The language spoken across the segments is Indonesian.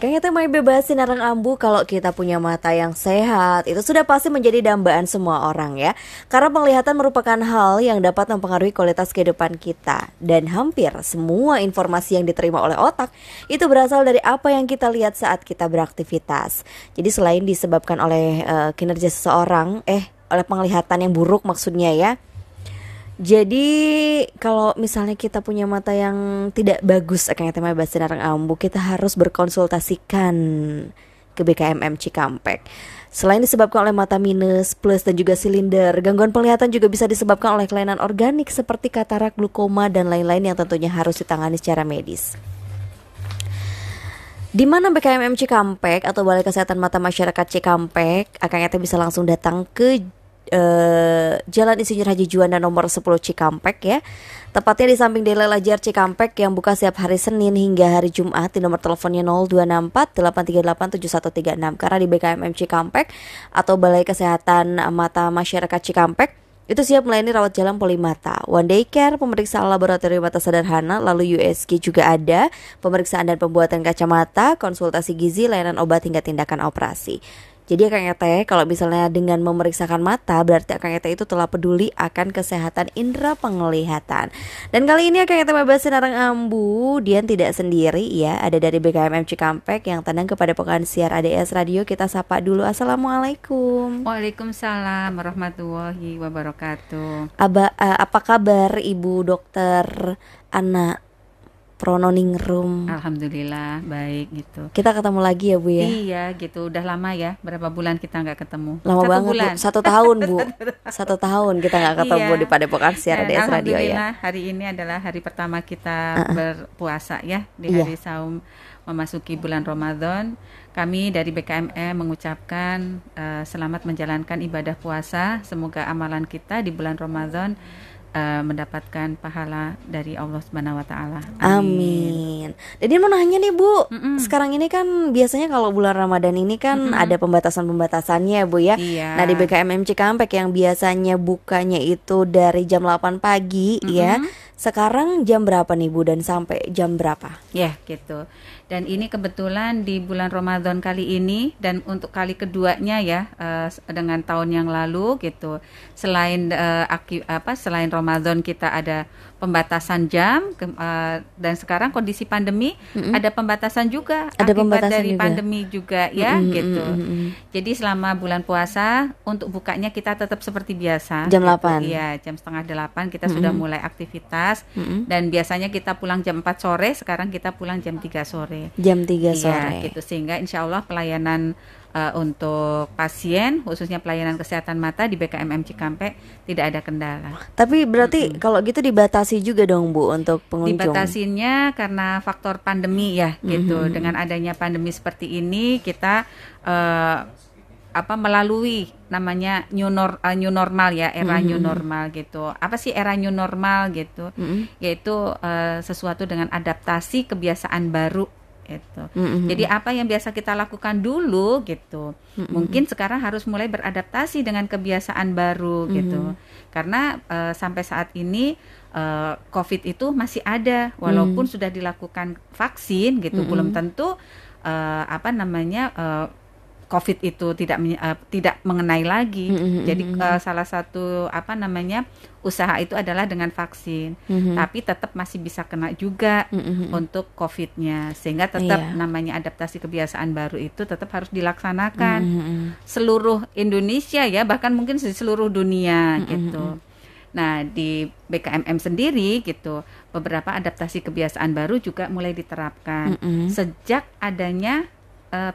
Kayaknya tema bebas sinarang ambu kalau kita punya mata yang sehat itu sudah pasti menjadi dambaan semua orang ya. Karena penglihatan merupakan hal yang dapat mempengaruhi kualitas kehidupan kita. Dan hampir semua informasi yang diterima oleh otak itu berasal dari apa yang kita lihat saat kita beraktivitas. Jadi selain disebabkan oleh kinerja seseorang, oleh penglihatan yang buruk maksudnya ya. Jadi kalau misalnya kita punya mata yang tidak bagus, kayak tema bahasa sinarang ambu, kita harus berkonsultasikan ke BKMM Cikampek. Selain disebabkan oleh mata minus, plus dan juga silinder, gangguan penglihatan juga bisa disebabkan oleh kelainan organik seperti katarak, glaukoma dan lain-lain yang tentunya harus ditangani secara medis. Di mana BKMM Cikampek atau Balai Kesehatan Mata Masyarakat Cikampek, AKNT bisa langsung datang ke Jalan Insinyur Haji Juanda nomor 10 Cikampek ya. Tepatnya di samping Dela Lajar Cikampek yang buka setiap hari Senin hingga hari Jumat di nomor teleponnya 0264 838 7136. Karena di BKMM Cikampek atau Balai Kesehatan Mata Masyarakat Cikampek itu siap melayani rawat jalan polimata, one day care, pemeriksaan laboratorium mata sederhana, lalu USG juga ada, pemeriksaan dan pembuatan kacamata, konsultasi gizi, layanan obat hingga tindakan operasi. Jadi Kang Ete, kalau misalnya dengan memeriksakan mata, berarti Kang Ete itu telah peduli akan kesehatan indera penglihatan. Dan kali ini Kang Ete bebas sinarang ambu, Dian tidak sendiri ya, ada dari BKMM Cikampek yang tenang kepada pekan siar ADS Radio. Kita sapa dulu. Assalamualaikum. Waalaikumsalam warahmatullahi wabarakatuh. Apa kabar Ibu Dokter Ana Prononingrum? Alhamdulillah baik gitu. Kita ketemu lagi ya Bu ya? Iya gitu, udah lama ya. Berapa bulan kita nggak ketemu? Lama banget bulan. Bu, 1 tahun Bu. 1 tahun kita nggak ketemu Iya. di Padepokan Siar ADS Radio ya. Alhamdulillah hari ini adalah hari pertama kita berpuasa ya. Di Iya. hari saum memasuki bulan Ramadan. Kami dari BKMM mengucapkan selamat menjalankan ibadah puasa. Semoga amalan kita di bulan Ramadan mendapatkan pahala dari Allah Subhanahu wa taala. Amin. Jadi mau nanya nih Bu, sekarang ini kan biasanya kalau bulan Ramadan ini kan ada pembatasan-pembatasannya Bu ya. Iya. Nah di BKMM Cikampek yang biasanya bukanya itu dari jam 8 pagi ya. Sekarang jam berapa nih Bu dan sampai jam berapa? Ya gitu. Dan ini kebetulan di bulan Ramadan kali ini dan untuk kali keduanya ya dengan tahun yang lalu gitu. Selain selain Ramadan kita ada pembatasan jam dan sekarang kondisi pandemi ada pembatasan juga Ada akibat pembatasan dari juga. pandemi juga ya gitu. Jadi selama bulan puasa untuk bukanya kita tetap seperti biasa. Jam gitu. 8. Iya, jam setengah 8 kita sudah mulai aktivitas dan biasanya kita pulang jam 4 sore, sekarang kita pulang jam 3 sore. Jam 3 sore. Iya, gitu sehingga insya Allah pelayanan untuk pasien khususnya pelayanan kesehatan mata di BKMM Cikampek tidak ada kendala. Tapi berarti kalau gitu dibatasi juga dong Bu untuk pengunjung. Dibatasinya karena faktor pandemi ya gitu. Dengan adanya pandemi seperti ini kita melalui namanya new normal ya, era new normal gitu. Apa sih era new normal gitu? Yaitu sesuatu dengan adaptasi kebiasaan baru gitu. Jadi apa yang biasa kita lakukan dulu gitu, mungkin sekarang harus mulai beradaptasi dengan kebiasaan baru gitu. Karena sampai saat ini COVID itu masih ada, walaupun sudah dilakukan vaksin gitu, belum tentu COVID itu tidak mengenai lagi. Jadi salah satu usaha itu adalah dengan vaksin. Tapi tetap masih bisa kena juga untuk COVID-nya. Sehingga tetap namanya adaptasi kebiasaan baru itu tetap harus dilaksanakan. Seluruh Indonesia ya, bahkan mungkin di seluruh dunia gitu. Nah, di BKMM sendiri gitu, beberapa adaptasi kebiasaan baru juga mulai diterapkan sejak adanya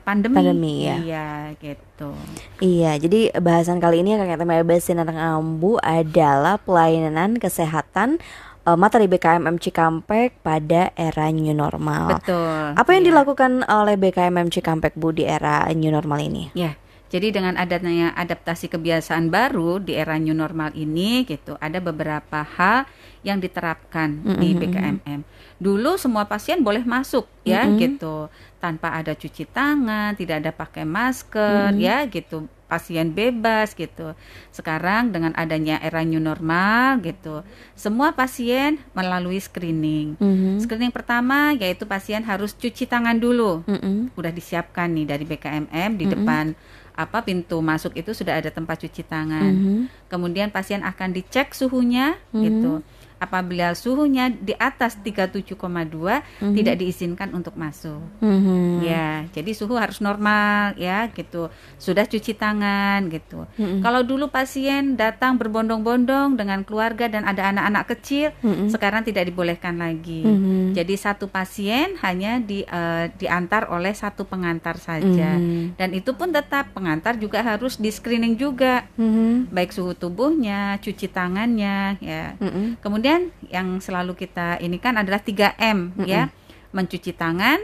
pandemi ya. Iya gitu. Iya, jadi bahasan kali ini yang kata bebas sinarang ambu adalah pelayanan kesehatan mata di BKMM Cikampek pada era new normal. Betul. Apa yang dilakukan oleh BKMM Cikampek Bu di era new normal ini? Ya. Jadi dengan adanya adaptasi kebiasaan baru di era new normal ini gitu, ada beberapa hal yang diterapkan di BKMM. Dulu semua pasien boleh masuk ya gitu, tanpa ada cuci tangan, tidak ada pakai masker ya gitu. pasien bebas gitu. Sekarang dengan adanya era new normal gitu, semua pasien melalui screening. Screening pertama yaitu pasien harus cuci tangan dulu. Udah disiapkan nih dari BKMM di depan pintu masuk itu sudah ada tempat cuci tangan. Kemudian pasien akan dicek suhunya gitu. Apabila suhunya di atas 37,2 tidak diizinkan untuk masuk. Ya, jadi suhu harus normal ya gitu. Sudah cuci tangan gitu. Kalau dulu pasien datang berbondong-bondong dengan keluarga dan ada anak-anak kecil, sekarang tidak dibolehkan lagi. Jadi satu pasien hanya diantar oleh satu pengantar saja. Dan itu pun tetap pengantar juga harus di screening juga. Baik suhu tubuhnya, cuci tangannya ya. Kemudian yang selalu kita ini kan adalah 3M ya, mencuci tangan,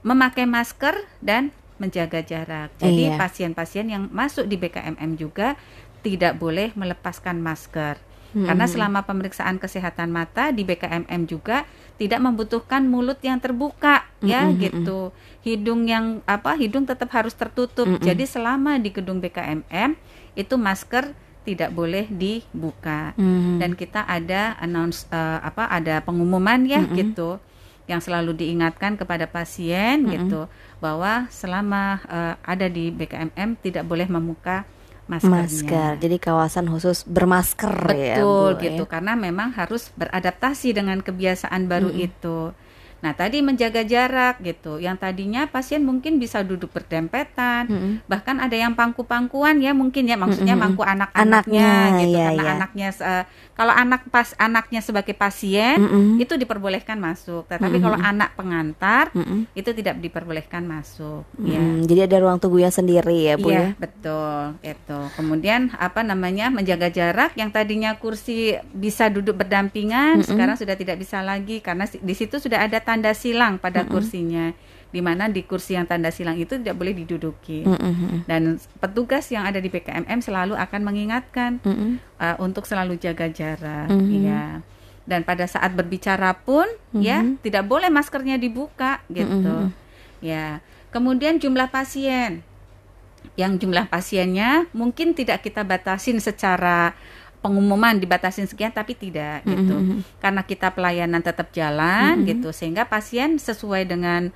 memakai masker dan menjaga jarak. Jadi pasien-pasien yang masuk di BKMM juga tidak boleh melepaskan masker. Karena selama pemeriksaan kesehatan mata di BKMM juga tidak membutuhkan mulut yang terbuka ya gitu. Hidung tetap harus tertutup. Jadi selama di gedung BKMM itu masker tidak boleh dibuka. Dan kita ada ada pengumuman ya gitu yang selalu diingatkan kepada pasien gitu bahwa selama ada di BKMM tidak boleh membuka maskernya. Masker. Jadi kawasan khusus bermasker. Betul ya, Bu, gitu. Karena memang harus beradaptasi dengan kebiasaan baru itu. Nah, tadi menjaga jarak gitu. Yang tadinya pasien mungkin bisa duduk berdempetan, bahkan ada yang pangku-pangkuan ya mungkin ya, maksudnya mangku anak-anaknya gitu. Karena anaknya kalau anaknya sebagai pasien itu diperbolehkan masuk. Tetapi kalau anak pengantar itu tidak diperbolehkan masuk ya. Jadi ada ruang tunggunya sendiri ya, Bu ya. Iya, betul. Itu. Kemudian menjaga jarak, yang tadinya kursi bisa duduk berdampingan, sekarang sudah tidak bisa lagi karena di situ sudah ada tanda silang pada kursinya, di mana di kursi yang tanda silang itu tidak boleh diduduki. Dan petugas yang ada di BKMM selalu akan mengingatkan untuk selalu jaga jarak ya. Dan pada saat berbicara pun ya tidak boleh maskernya dibuka gitu. Ya. Kemudian jumlah pasien. Yang jumlah pasiennya mungkin tidak kita batasin secara pengumuman dibatasin sekian, tapi tidak gitu. Karena kita pelayanan tetap jalan gitu, sehingga pasien sesuai dengan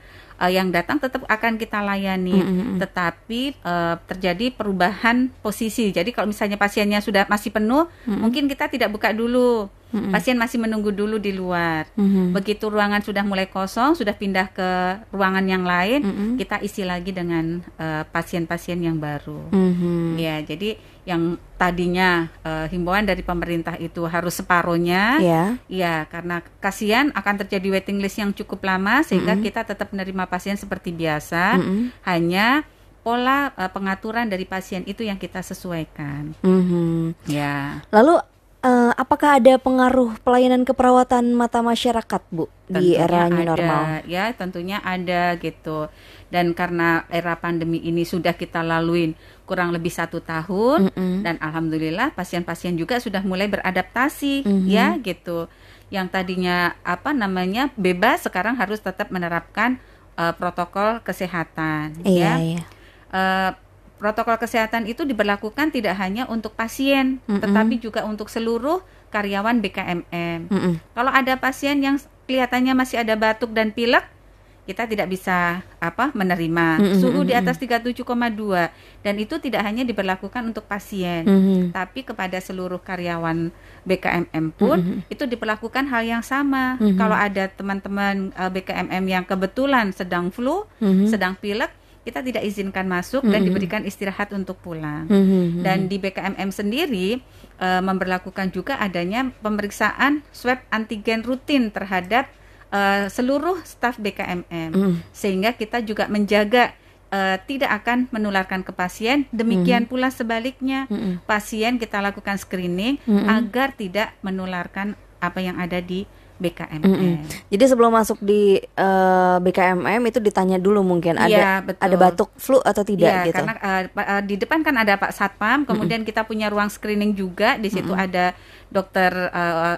yang datang tetap akan kita layani. Tetapi terjadi perubahan posisi. Jadi kalau misalnya pasiennya sudah masih penuh, mungkin kita tidak buka dulu. Pasien masih menunggu dulu di luar. Begitu ruangan sudah mulai kosong, sudah pindah ke ruangan yang lain, kita isi lagi dengan pasien-pasien yang baru. Ya, jadi yang tadinya himbauan dari pemerintah itu harus separohnya, ya karena kasihan akan terjadi waiting list yang cukup lama, sehingga kita tetap menerima pasien seperti biasa, hanya pola pengaturan dari pasien itu yang kita sesuaikan. Ya. Lalu apakah ada pengaruh pelayanan keperawatan mata masyarakat, Bu, di era new normal? Ya, tentunya ada gitu. Dan karena era pandemi ini sudah kita laluin kurang lebih 1 tahun, dan alhamdulillah pasien-pasien juga sudah mulai beradaptasi ya gitu. Yang tadinya bebas, sekarang harus tetap menerapkan protokol kesehatan. Protokol kesehatan itu diberlakukan tidak hanya untuk pasien, tetapi juga untuk seluruh karyawan BKMM. Kalau ada pasien yang kelihatannya masih ada batuk dan pilek, kita tidak bisa menerima. Suhu di atas 37,2, dan itu tidak hanya diberlakukan untuk pasien, tapi kepada seluruh karyawan BKMM pun itu diperlakukan hal yang sama. Kalau ada teman-teman BKMM yang kebetulan sedang flu, sedang pilek, kita tidak izinkan masuk dan diberikan istirahat untuk pulang. Dan di BKMM sendiri memberlakukan juga adanya pemeriksaan swab antigen rutin terhadap seluruh staf BKMM, sehingga kita juga menjaga tidak akan menularkan ke pasien. Demikian pula sebaliknya, pasien kita lakukan screening agar tidak menularkan apa yang ada di BKMM. Jadi sebelum masuk di BKMM itu ditanya dulu mungkin Iya, betul. ada batuk flu atau tidak Iya, gitu. karena di depan kan ada Pak Satpam, kemudian kita punya ruang screening juga, di situ ada dokter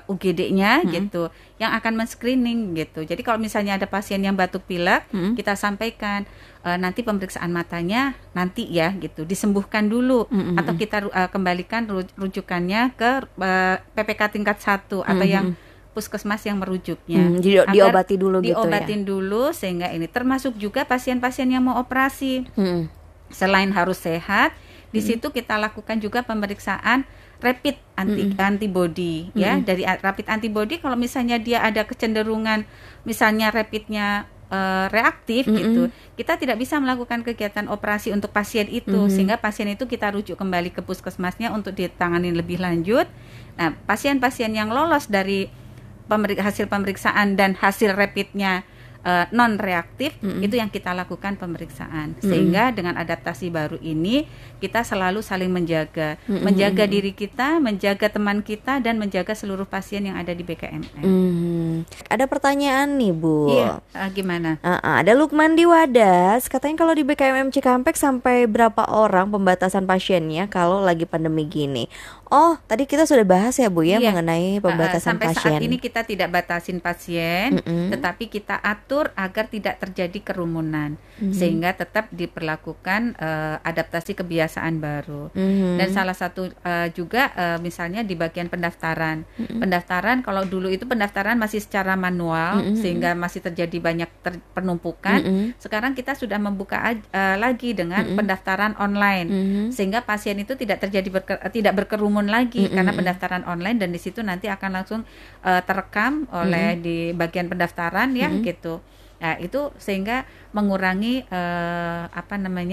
UGD-nya gitu yang akan men-screening gitu. Jadi kalau misalnya ada pasien yang batuk pilek, kita sampaikan nanti pemeriksaan matanya nanti ya gitu, disembuhkan dulu atau kita kembalikan rujukannya ke PPK tingkat 1 atau yang puskesmas yang merujuknya. Jadi diobati dulu gitu ya. Diobatin dulu sehingga ini termasuk juga pasien-pasien yang mau operasi. Selain harus sehat, di situ kita lakukan juga pemeriksaan rapid antibody ya. Dari rapid antibody kalau misalnya dia ada kecenderungan misalnya rapidnya reaktif gitu, kita tidak bisa melakukan kegiatan operasi untuk pasien itu, sehingga pasien itu kita rujuk kembali ke puskesmasnya untuk ditangani lebih lanjut. Nah, pasien-pasien yang lolos dari hasil pemeriksaan dan hasil rapidnya non reaktif itu yang kita lakukan pemeriksaan, sehingga dengan adaptasi baru ini kita selalu saling menjaga diri kita, menjaga teman kita, dan menjaga seluruh pasien yang ada di BKMM. Ada pertanyaan nih Bu. Iya, gimana? Ada Lukman di Wadas, katanya kalau di BKMM Cikampek sampai berapa orang pembatasan pasiennya kalau lagi pandemi gini? Oh, tadi kita sudah bahas ya Bu ya, mengenai pembatasan sampai pasien. Saat ini kita tidak batasin pasien, tetapi kita atur agar tidak terjadi kerumunan, sehingga tetap diperlakukan adaptasi kebiasaan baru. Dan salah satu juga misalnya di bagian pendaftaran. Pendaftaran kalau dulu itu pendaftaran masih secara manual, sehingga masih terjadi banyak penumpukan. Sekarang kita sudah membuka lagi dengan pendaftaran online, sehingga pasien itu tidak terjadi tidak berkerumun lagi karena pendaftaran online, dan di situ nanti akan langsung terekam oleh di bagian pendaftaran ya gitu. Nah, itu sehingga mengurangi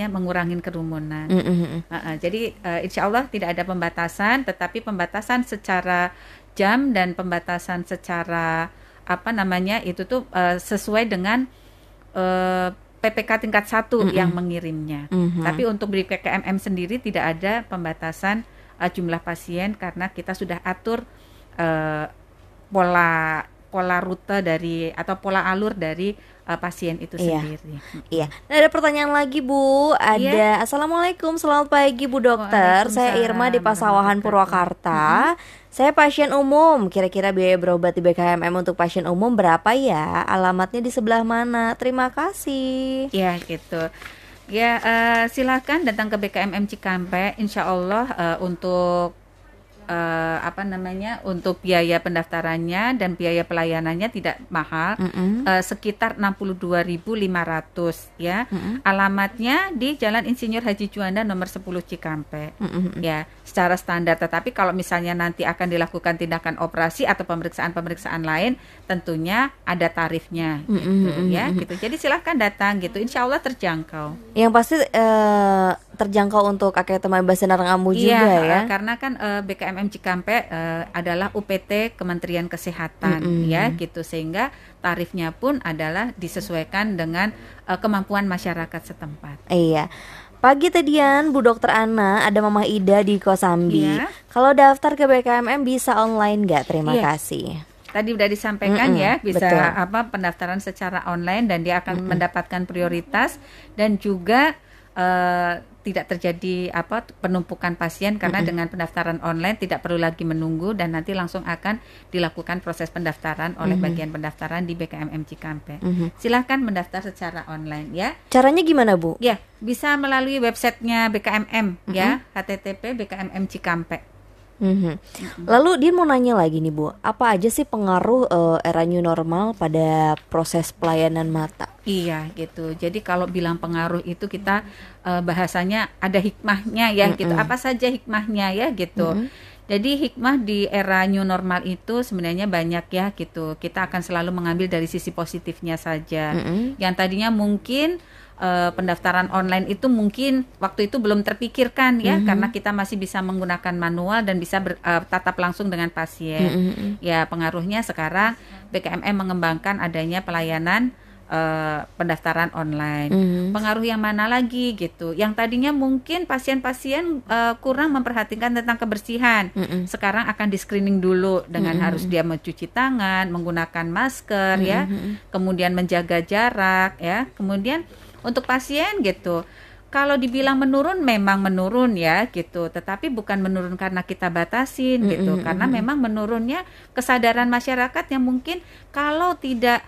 mengurangi kerumunan. Jadi insya Allah tidak ada pembatasan, tetapi pembatasan secara jam dan pembatasan secara itu tuh sesuai dengan PPK tingkat 1 yang mengirimnya. Tapi untuk di BKMM sendiri tidak ada pembatasan jumlah pasien karena kita sudah atur pola rute dari atau pola alur dari pasien itu sendiri. Iya. Nah, ada pertanyaan lagi Bu. Ada Assalamualaikum, selamat pagi Bu Dokter. Saya Irma di Pasawahan Purwakarta. Saya pasien umum. Kira-kira biaya berobat di BKMM untuk pasien umum berapa ya? Alamatnya di sebelah mana? Terima kasih. Ya gitu. Ya, silakan datang ke BKMM Cikampek. Insya Allah untuk untuk biaya pendaftarannya dan biaya pelayanannya tidak mahal, sekitar 62.500 ya. Alamatnya di Jalan Insinyur Haji Juanda nomor 10 Cikampek. Ya, secara standar. Tetapi kalau misalnya nanti akan dilakukan tindakan operasi atau pemeriksaan lain, tentunya ada tarifnya gitu ya gitu. Jadi silahkan datang gitu. Insya Allah terjangkau. Yang pasti terjangkau untuk kakek teman Basenar Ngambu juga ya. Karena kan BKMM Cikampek adalah UPT Kementerian Kesehatan ya gitu, sehingga tarifnya pun adalah disesuaikan dengan kemampuan masyarakat setempat. Iya. Pagi tadian Bu Dokter Ana, ada Mama Ida di Kosambi. Kalau daftar ke BKMM bisa online nggak? Terima kasih. Tadi udah disampaikan ya, bisa pendaftaran secara online dan dia akan mendapatkan prioritas, dan juga tidak terjadi penumpukan pasien karena dengan pendaftaran online tidak perlu lagi menunggu, dan nanti langsung akan dilakukan proses pendaftaran oleh bagian pendaftaran di BKMM Cikampek. Silahkan mendaftar secara online ya. Caranya gimana Bu? Ya, bisa melalui websitenya BKMM ya, http BKMM Cikampek. Lalu dia mau nanya lagi nih Bu, apa aja sih pengaruh era new normal pada proses pelayanan mata? Iya gitu. Jadi kalau bilang pengaruh itu kita bahasanya ada hikmahnya ya gitu. Apa saja hikmahnya ya gitu. Jadi hikmah di era new normal itu sebenarnya banyak ya gitu. Kita akan selalu mengambil dari sisi positifnya saja. Yang tadinya mungkin pendaftaran online itu mungkin waktu itu belum terpikirkan ya, karena kita masih bisa menggunakan manual dan bisa tatap langsung dengan pasien. Ya pengaruhnya sekarang BKMM mengembangkan adanya pelayanan pendaftaran online. Pengaruh yang mana lagi gitu? Yang tadinya mungkin pasien-pasien kurang memperhatikan tentang kebersihan, sekarang akan di screening dulu dengan harus dia mencuci tangan, menggunakan masker ya, kemudian menjaga jarak ya. Kemudian untuk pasien gitu, kalau dibilang menurun memang menurun ya gitu, tetapi bukan menurun karena kita batasin gitu, karena memang menurunnya kesadaran masyarakat yang mungkin kalau tidak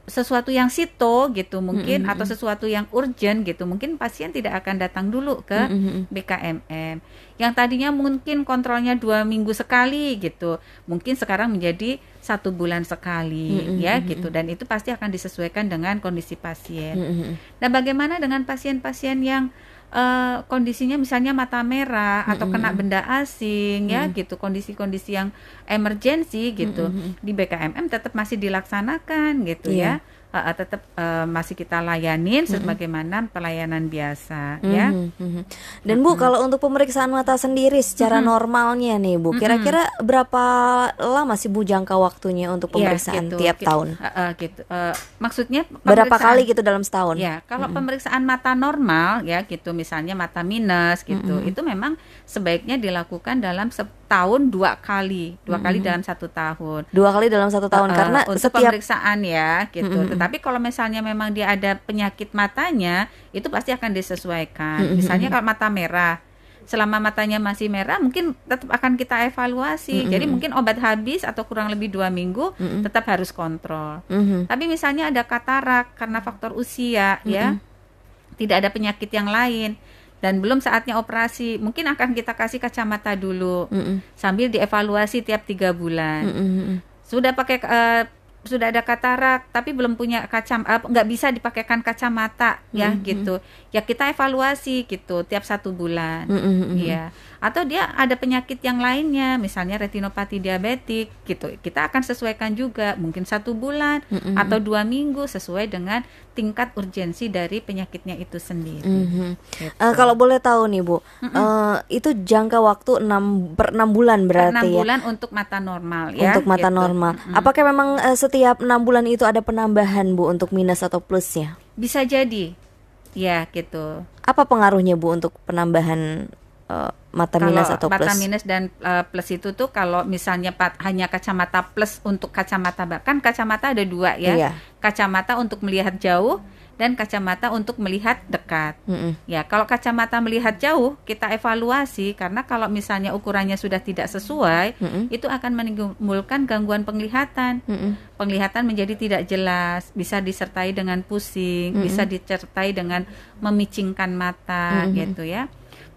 sesuatu yang sito gitu mungkin atau sesuatu yang urgent gitu, mungkin pasien tidak akan datang dulu ke BKMM. Yang tadinya mungkin kontrolnya 2 minggu sekali gitu, mungkin sekarang menjadi 1 bulan sekali ya gitu, dan itu pasti akan disesuaikan dengan kondisi pasien. Nah, bagaimana dengan pasien-pasien yang kondisinya misalnya mata merah atau kena benda asing ya gitu, kondisi-kondisi yang emergensi gitu, di BKMM tetap masih dilaksanakan gitu ya. Tetap masih kita layanin sebagaimana pelayanan biasa ya. Dan Bu, kalau untuk pemeriksaan mata sendiri secara normalnya nih Bu, kira-kira berapa lama sih Bu jangka waktunya untuk pemeriksaan gitu, tiap tahun? Gitu. Maksudnya berapa kali gitu dalam setahun? Ya, kalau pemeriksaan mata normal ya gitu, misalnya mata minus gitu, itu memang sebaiknya dilakukan dalam setahun 2 kali, 2 kali dalam 1 tahun. 2 kali dalam 1 tahun karena untuk setiap pemeriksaan ya gitu. Tetapi kalau misalnya memang dia ada penyakit matanya, itu pasti akan disesuaikan. Misalnya kalau mata merah, selama matanya masih merah mungkin tetap akan kita evaluasi. Jadi mungkin obat habis atau kurang lebih 2 minggu tetap harus kontrol. Tapi misalnya ada katarak karena faktor usia ya, tidak ada penyakit yang lain dan belum saatnya operasi, mungkin akan kita kasih kacamata dulu sambil dievaluasi tiap 3 bulan. Sudah pakai sudah ada katarak tapi belum punya nggak bisa dipakaikan kacamata ya gitu, ya kita evaluasi gitu tiap 1 bulan ya. Atau dia ada penyakit yang lainnya, misalnya retinopati diabetik gitu, kita akan sesuaikan juga mungkin 1 bulan atau 2 minggu sesuai dengan tingkat urgensi dari penyakitnya itu sendiri. Gitu. Kalau boleh tahu nih Bu, itu jangka waktu 6 bulan berarti 6 bulan untuk mata normal ya. Untuk mata gitu. normal. Apakah memang setiap 6 bulan itu ada penambahan Bu untuk minus atau plusnya? Bisa jadi, ya gitu. Apa pengaruhnya Bu untuk penambahan mata minus atau plus? Mata minus dan plus itu tuh kalau misalnya hanya kacamata plus untuk kacamata, bahkan kacamata ada 2 ya. Iya. Kacamata untuk melihat jauh dan kacamata untuk melihat dekat. Ya, kalau kacamata melihat jauh kita evaluasi karena kalau misalnya ukurannya sudah tidak sesuai, itu akan menimbulkan gangguan penglihatan. Penglihatan menjadi tidak jelas, bisa disertai dengan pusing, bisa disertai dengan memicingkan mata gitu ya.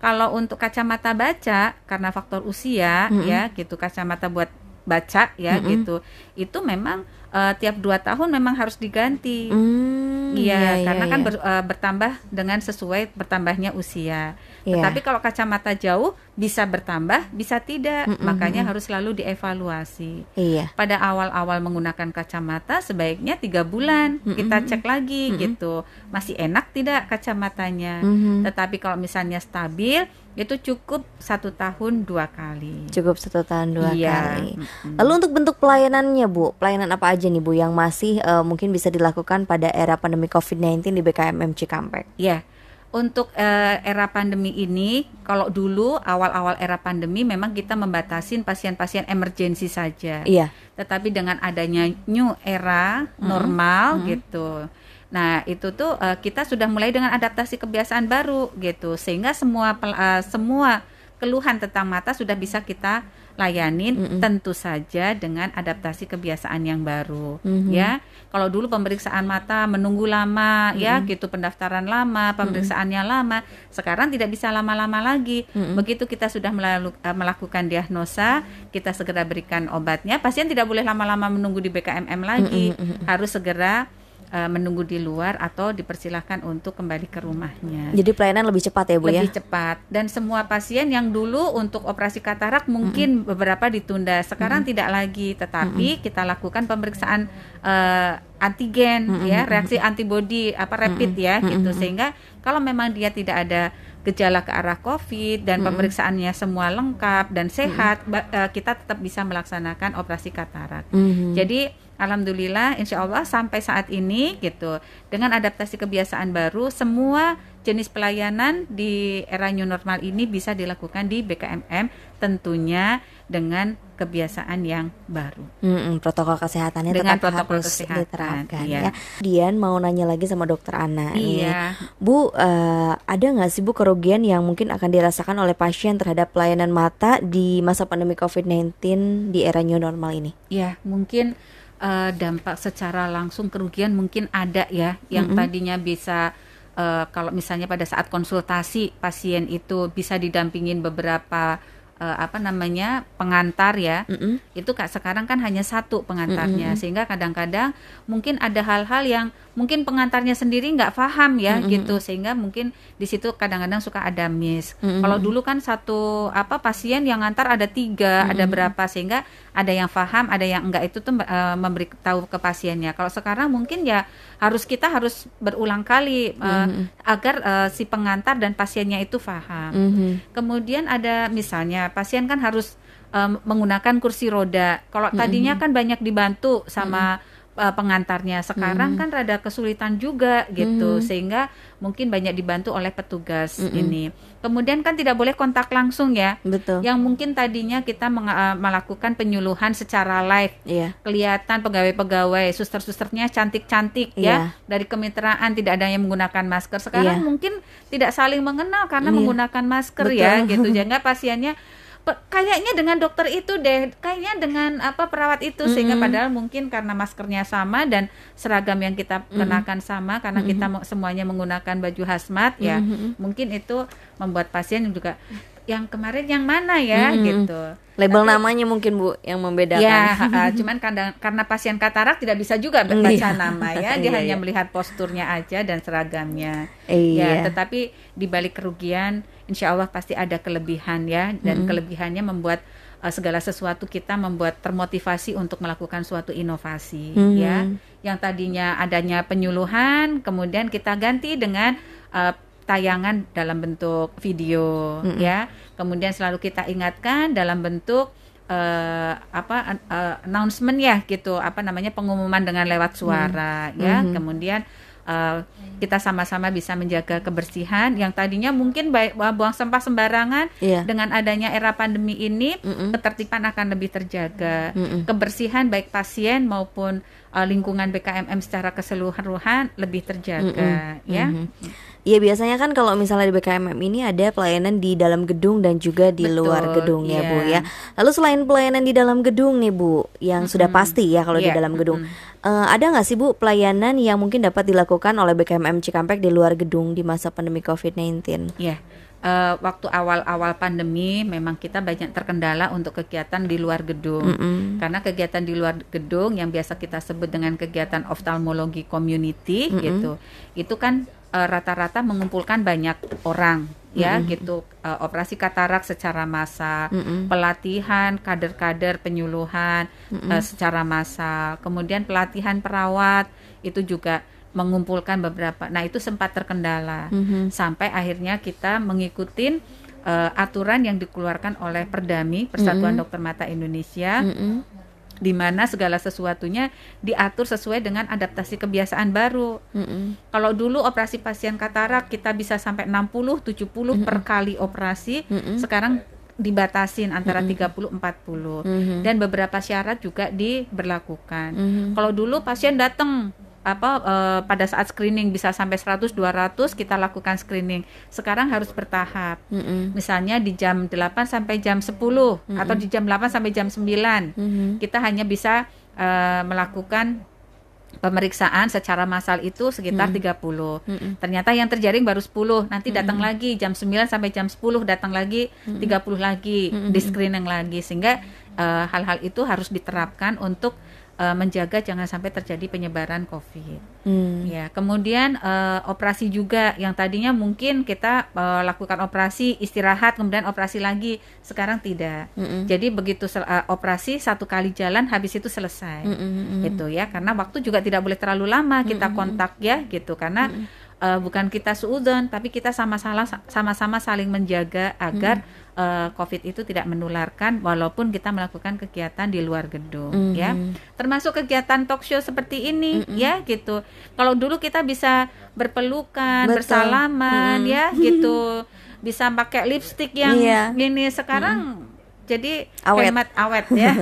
Kalau untuk kacamata baca karena faktor usia ya gitu, kacamata buat baca ya gitu, itu memang tiap 2 tahun memang harus diganti. Iya, karena kan bertambah dengan sesuai bertambahnya usia. Tetapi kalau kacamata jauh bisa bertambah, bisa tidak. Makanya harus selalu dievaluasi. Pada awal-awal menggunakan kacamata sebaiknya 3 bulan kita cek lagi gitu. Masih enak tidak kacamatanya. Tetapi kalau misalnya stabil, itu cukup 1 tahun 2 kali. Cukup 1 tahun 2 kali. Lalu untuk bentuk pelayanannya Bu, pelayanan apa aja nih Bu yang masih mungkin bisa dilakukan pada era pandemi COVID-19 di BKMM Cikampek? Ya, untuk era pandemi ini, kalau dulu awal-awal era pandemi memang kita membatasin pasien-pasien emergensi saja. Tetapi dengan adanya new era normal gitu, nah itu tuh kita sudah mulai dengan adaptasi kebiasaan baru gitu, sehingga semua keluhan tentang mata sudah bisa kita layanin, tentu saja dengan adaptasi kebiasaan yang baru ya. Kalau dulu pemeriksaan mata menunggu lama ya gitu, pendaftaran lama, pemeriksaannya lama, sekarang tidak bisa lama-lama lagi. Begitu kita sudah melakukan diagnosa, kita segera berikan obatnya. Pasien tidak boleh lama-lama menunggu di BKMM lagi, harus segera menunggu di luar atau dipersilahkan untuk kembali ke rumahnya. Jadi pelayanan lebih cepat ya Bu? Lebih cepat. Dan semua pasien yang dulu untuk operasi katarak mungkin beberapa ditunda, sekarang tidak lagi, tetapi kita lakukan pemeriksaan antigen ya, reaksi antibodi rapid ya gitu, sehingga kalau memang dia tidak ada gejala ke arah COVID dan pemeriksaannya semua lengkap dan sehat, kita tetap bisa melaksanakan operasi katarak. Jadi alhamdulillah insya Allah sampai saat ini gitu, dengan adaptasi kebiasaan baru, semua jenis pelayanan di era new normal ini bisa dilakukan di BKMM, tentunya dengan kebiasaan yang baru. Protokol kesehatannya dengan tetap protokol harus kesehatan, diterapkan iya. ya. Kemudian mau nanya lagi sama Dokter Ana nih, Iya. Bu, ada nggak sih Bu kerugian yang mungkin akan dirasakan oleh pasien terhadap pelayanan mata di masa pandemi COVID-19 di era new normal ini? Ya, mungkin dampak secara langsung kerugian mungkin ada ya, yang tadinya bisa kalau misalnya pada saat konsultasi pasien itu bisa didampingin beberapa pengantar ya, itu sekarang kan hanya satu pengantarnya, sehingga kadang-kadang mungkin ada hal-hal yang mungkin pengantarnya sendiri nggak paham ya gitu, sehingga mungkin di situ kadang-kadang suka ada miss. Kalau dulu kan satu pasien yang ngantar ada 3, ada berapa, sehingga ada yang paham, ada yang enggak, itu tuh memberitahu ke pasiennya. Kalau sekarang mungkin ya kita harus berulang kali agar si pengantar dan pasiennya itu paham. Kemudian ada misalnya pasien kan harus menggunakan kursi roda. Kalau tadinya kan banyak dibantu sama pengantarnya, sekarang kan rada kesulitan juga gitu, sehingga mungkin banyak dibantu oleh petugas ini. Kemudian kan tidak boleh kontak langsung ya. Betul. Yang mungkin tadinya kita melakukan penyuluhan secara live, kelihatan pegawai-pegawai, suster-susternya cantik-cantik ya, dari kemitraan tidak ada yang menggunakan masker. Sekarang mungkin tidak saling mengenal karena menggunakan masker. Betul. Ya gitu, sehingga pasiennya kayaknya dengan dokter itu deh, kayaknya dengan perawat itu, sehingga padahal mungkin karena maskernya sama dan seragam yang kita kenakan sama, karena kita semuanya menggunakan baju hazmat ya, mungkin itu membuat pasien juga yang kemarin yang mana ya gitu. Label namanya mungkin Bu yang membedakan. Ya, cuman karena pasien katarak tidak bisa juga baca nama ya, dia hanya melihat posturnya aja dan seragamnya. Ya, tetapi di balik kerugian insya Allah pasti ada kelebihan ya, dan kelebihannya membuat segala sesuatu kita membuat termotivasi untuk melakukan suatu inovasi ya. Yang tadinya adanya penyuluhan, kemudian kita ganti dengan tayangan dalam bentuk video ya. Kemudian selalu kita ingatkan dalam bentuk announcement ya gitu, pengumuman dengan lewat suara ya. Kemudian kita sama-sama bisa menjaga kebersihan yang tadinya mungkin buang sampah sembarangan. Dengan adanya era pandemi ini ketertiban akan lebih terjaga. Kebersihan baik pasien maupun lingkungan BKMM secara keseluruhan lebih terjaga ya. Iya, biasanya kan kalau misalnya di BKMM ini ada pelayanan di dalam gedung dan juga di luar gedung ya Bu ya. Lalu selain pelayanan di dalam gedung nih Bu, yang sudah pasti ya kalau di dalam gedung, ada nggak sih Bu pelayanan yang mungkin dapat dilakukan oleh BKMM Cikampek di luar gedung di masa pandemi COVID-19? Iya. Waktu awal-awal pandemi memang kita banyak terkendala untuk kegiatan di luar gedung, karena kegiatan di luar gedung yang biasa kita sebut dengan kegiatan oftalmologi community gitu, itu kan rata-rata mengumpulkan banyak orang ya gitu, operasi katarak secara massal, pelatihan kader-kader penyuluhan secara massal, kemudian pelatihan perawat itu juga mengumpulkan beberapa. Nah, itu sempat terkendala sampai akhirnya kita mengikuti aturan yang dikeluarkan oleh Perdami, Persatuan Dokter Mata Indonesia, di mana segala sesuatunya diatur sesuai dengan adaptasi kebiasaan baru. Kalau dulu operasi pasien katarak kita bisa sampai 60-70 per kali operasi, sekarang dibatasin antara 30-40 dan beberapa syarat juga diberlakukan. Kalau dulu pasien datang pada saat screening bisa sampai 100-200 kita lakukan screening. Sekarang harus bertahap. Misalnya di jam 8 sampai jam 10 atau di jam 8 sampai jam 9 kita hanya bisa melakukan pemeriksaan secara massal itu sekitar 30. Ternyata yang terjaring baru 10. Nanti datang lagi jam 9 sampai jam 10, datang lagi 30 lagi, di screening lagi, sehingga hal-hal itu harus diterapkan untuk menjaga jangan sampai terjadi penyebaran COVID. Ya, kemudian operasi juga yang tadinya mungkin kita lakukan operasi, istirahat, kemudian operasi lagi, sekarang tidak. Jadi begitu operasi satu kali jalan, habis itu selesai. Itu ya, karena waktu juga tidak boleh terlalu lama kita kontak ya, gitu, karena bukan kita suudzon, tapi kita sama-sama saling menjaga agar COVID itu tidak menularkan walaupun kita melakukan kegiatan di luar gedung ya. Termasuk kegiatan talk show seperti ini ya gitu. Kalau dulu kita bisa berpelukan, bersalaman ya gitu. Bisa pakai lipstik yang ini, sekarang jadi awet ya.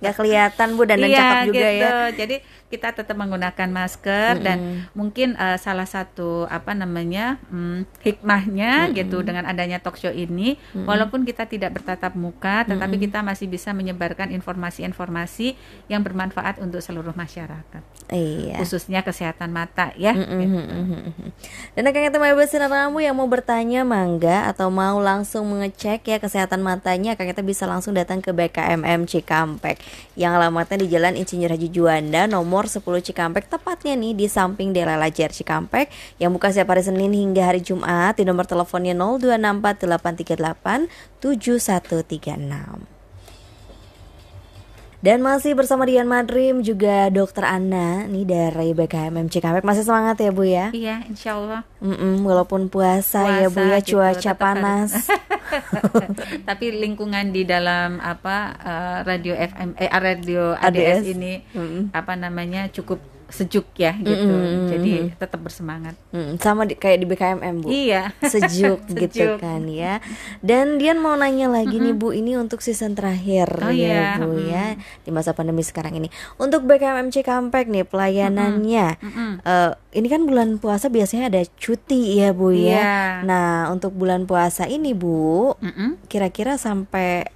Nggak kelihatan Bu, dan cakep juga gitu. ya. Jadi kita tetap menggunakan masker dan mungkin salah satu hikmahnya gitu dengan adanya talk show ini, walaupun kita tidak bertatap muka, tetapi kita masih bisa menyebarkan informasi-informasi yang bermanfaat untuk seluruh masyarakat. Iya. Khususnya kesehatan mata ya. Gitu. Dan Akang Ete Sinar Ramu yang mau bertanya mangga, atau mau langsung mengecek ya kesehatan matanya, Akang Ete bisa langsung datang ke BKMM Cikampek yang alamatnya di Jalan Insinyur Haji Juanda nomor 10 Cikampek, tepatnya nih di samping Dela Lajar Cikampek, yang buka setiap hari Senin hingga hari Jumat. Di nomor teleponnya 0264 838 7136. Dan masih bersama Dian Madrim juga Dokter Anna nih dari BKMM Cikampek. Masih semangat ya Bu ya? Iya, insya Allah. Walaupun puasa ya Bu ya, gitu, cuaca panas. Tapi lingkungan di dalam radio FM radio ADS ini cukup sejuk ya gitu. Jadi tetap bersemangat. Sama kayak di BKMM Bu. Iya. Sejuk gitu kan ya. Dan Dian mau nanya lagi nih Bu, ini untuk season terakhir ya Bu ya, di masa pandemi sekarang ini. Untuk BKMM Cikampek nih pelayanannya. Ini kan bulan puasa biasanya ada cuti ya Bu ya. Nah, untuk bulan puasa ini Bu, kira-kira sampai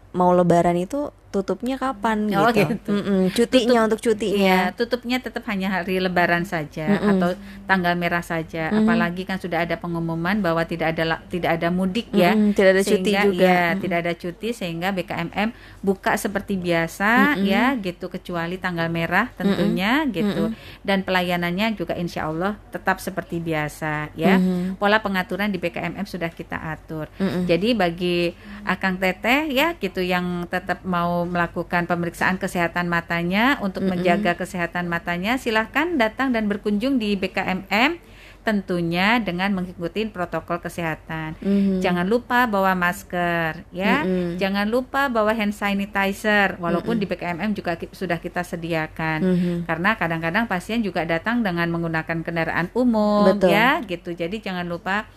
mau lebaran itu tutupnya kapan gitu? Cutinya untuk cutinya. Tutupnya tetap hanya hari Lebaran saja atau tanggal merah saja. Apalagi kan sudah ada pengumuman bahwa tidak ada mudik ya. Tidak ada cuti juga. Ya, tidak ada cuti, sehingga BKMM buka seperti biasa ya gitu, kecuali tanggal merah tentunya gitu. Dan pelayanannya juga insya Allah tetap seperti biasa ya. Pola pengaturan di BKMM sudah kita atur. Jadi bagi Akang Teteh ya gitu yang tetap mau melakukan pemeriksaan kesehatan matanya untuk menjaga kesehatan matanya, silahkan datang dan berkunjung di BKMM, tentunya dengan mengikuti protokol kesehatan. Jangan lupa bawa masker ya. Jangan lupa bawa hand sanitizer, walaupun di BKMM juga sudah kita sediakan. Karena kadang-kadang pasien juga datang dengan menggunakan kendaraan umum. Betul. Ya gitu. Jadi jangan lupa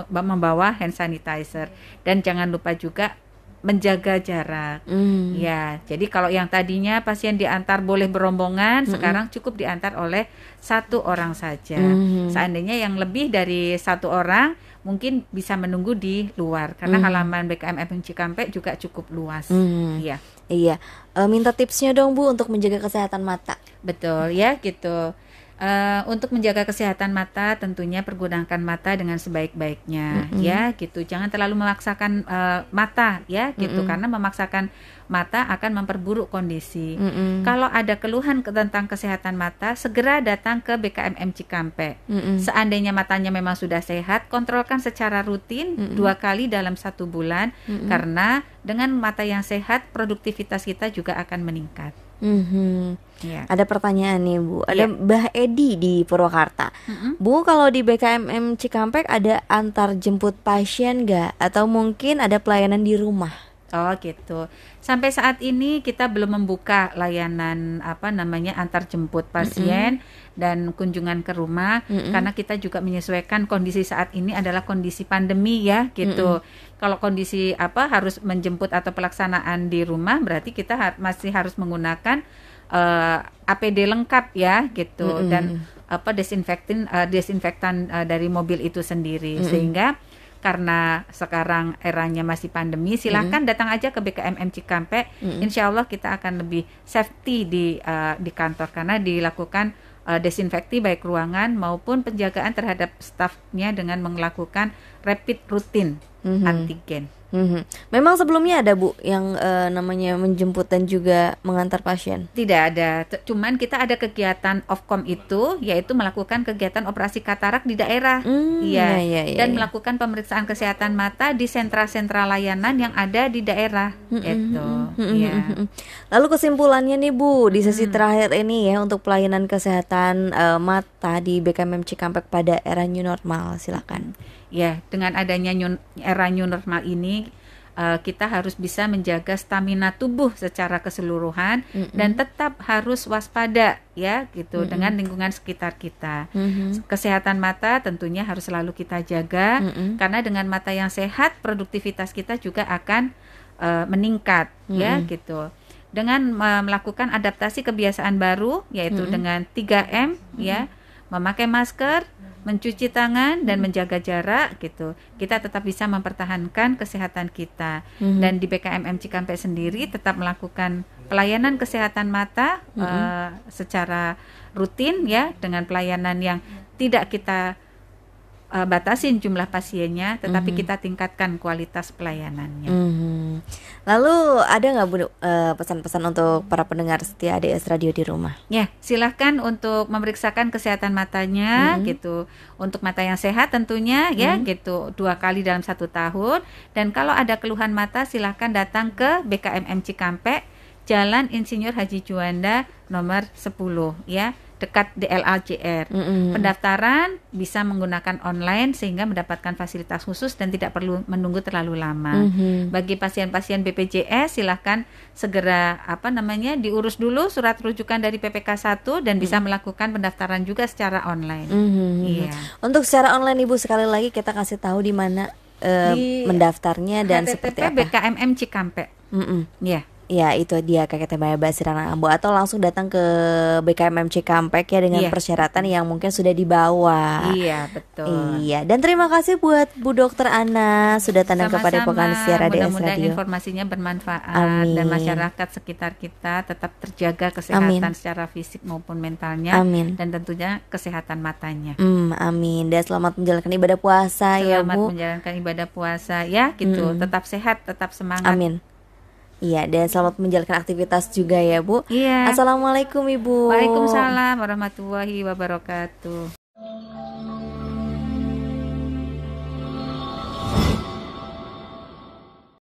membawa hand sanitizer, dan jangan lupa juga menjaga jarak. Ya, jadi kalau yang tadinya pasien diantar boleh berombongan, sekarang cukup diantar oleh satu orang saja. Seandainya yang lebih dari satu orang, mungkin bisa menunggu di luar, karena halaman BKMM Cikampek juga cukup luas. Iya. Iya. Minta tipsnya dong Bu untuk menjaga kesehatan mata. Betul ya gitu. Untuk menjaga kesehatan mata, tentunya pergunakan mata dengan sebaik-baiknya ya gitu. Jangan terlalu memaksakan mata ya gitu, karena memaksakan mata akan memperburuk kondisi. Kalau ada keluhan tentang kesehatan mata, segera datang ke BKMM Cikampek. Seandainya matanya memang sudah sehat, kontrolkan secara rutin 2 kali dalam 1 bulan, karena dengan mata yang sehat produktivitas kita juga akan meningkat. Ya. Ada pertanyaan nih Bu, ada Mbah Edi di Purwakarta. Bu, kalau di BKMM Cikampek ada antar jemput pasien nggak? Atau mungkin ada pelayanan di rumah? Oh gitu. Sampai saat ini kita belum membuka layanan antar jemput pasien dan kunjungan ke rumah, karena kita juga menyesuaikan kondisi saat ini adalah kondisi pandemi ya gitu. Kalau kondisi harus menjemput atau pelaksanaan di rumah, berarti kita masih harus menggunakan APD lengkap ya gitu, dan desinfektan dari mobil itu sendiri. Sehingga karena sekarang eranya masih pandemi, silahkan datang aja ke BKMM Cikampek. Insya Allah kita akan lebih safety di kantor, karena dilakukan desinfeksi baik ruangan maupun penjagaan terhadap stafnya dengan melakukan rapid rutin antigen. Memang sebelumnya ada Bu yang namanya menjemput dan juga mengantar pasien? Tidak ada, cuman kita ada kegiatan Ofcom itu, yaitu melakukan kegiatan operasi katarak di daerah, dan melakukan pemeriksaan kesehatan mata di sentra-sentra layanan yang ada di daerah. Lalu kesimpulannya nih Bu, di sesi terakhir ini ya untuk pelayanan kesehatan mata di BKMM Cikampek pada era new normal, silakan. Ya, dengan adanya era new normal ini, kita harus bisa menjaga stamina tubuh secara keseluruhan dan tetap harus waspada ya gitu dengan lingkungan sekitar kita. Kesehatan mata tentunya harus selalu kita jaga karena dengan mata yang sehat produktivitas kita juga akan meningkat ya gitu. Dengan melakukan adaptasi kebiasaan baru yaitu dengan 3M ya, memakai masker, mencuci tangan dan menjaga jarak gitu. Kita tetap bisa mempertahankan kesehatan kita. Dan di BKMM Cikampek sendiri tetap melakukan pelayanan kesehatan mata secara rutin ya, dengan pelayanan yang tidak kita batasin jumlah pasiennya, tetapi kita tingkatkan kualitas pelayanannya. Lalu ada nggak Bu pesan-pesan untuk para pendengar setia ADS Radio di rumah? Ya, silahkan untuk memeriksakan kesehatan matanya gitu. Untuk mata yang sehat tentunya ya gitu 2 kali dalam 1 tahun. Dan kalau ada keluhan mata silahkan datang ke BKMM Cikampek, Jalan Insinyur Haji Juanda nomor 10 ya, dekat DLA-JR. Pendaftaran bisa menggunakan online sehingga mendapatkan fasilitas khusus dan tidak perlu menunggu terlalu lama. Bagi pasien-pasien BPJS silahkan segera diurus dulu surat rujukan dari PPK 1 dan bisa melakukan pendaftaran juga secara online. Iya. Untuk secara online Ibu sekali lagi kita kasih tahu di mana mendaftarnya dan seperti apa? BKMM Cikampek. Iya. Ya itu dia Kakek Maya Basirana Ambo, atau langsung datang ke BKMM Cikampek ya dengan persyaratan yang mungkin sudah dibawa. Iya betul. Iya, dan terima kasih buat Bu Dokter Ana sudah datang ke Padepokan Siar ADS Mudah-mudahan Radio. informasinya bermanfaat dan masyarakat sekitar kita tetap terjaga kesehatan secara fisik maupun mentalnya. Dan tentunya kesehatan matanya. Amin. Dan selamat menjalankan ibadah puasa ya Bu. Selamat menjalankan ibadah puasa ya gitu. Tetap sehat, tetap semangat. Amin. Iya, dan selamat menjalankan aktivitas juga ya Bu. Iya. Assalamualaikum Ibu. Waalaikumsalam warahmatullahi wabarakatuh.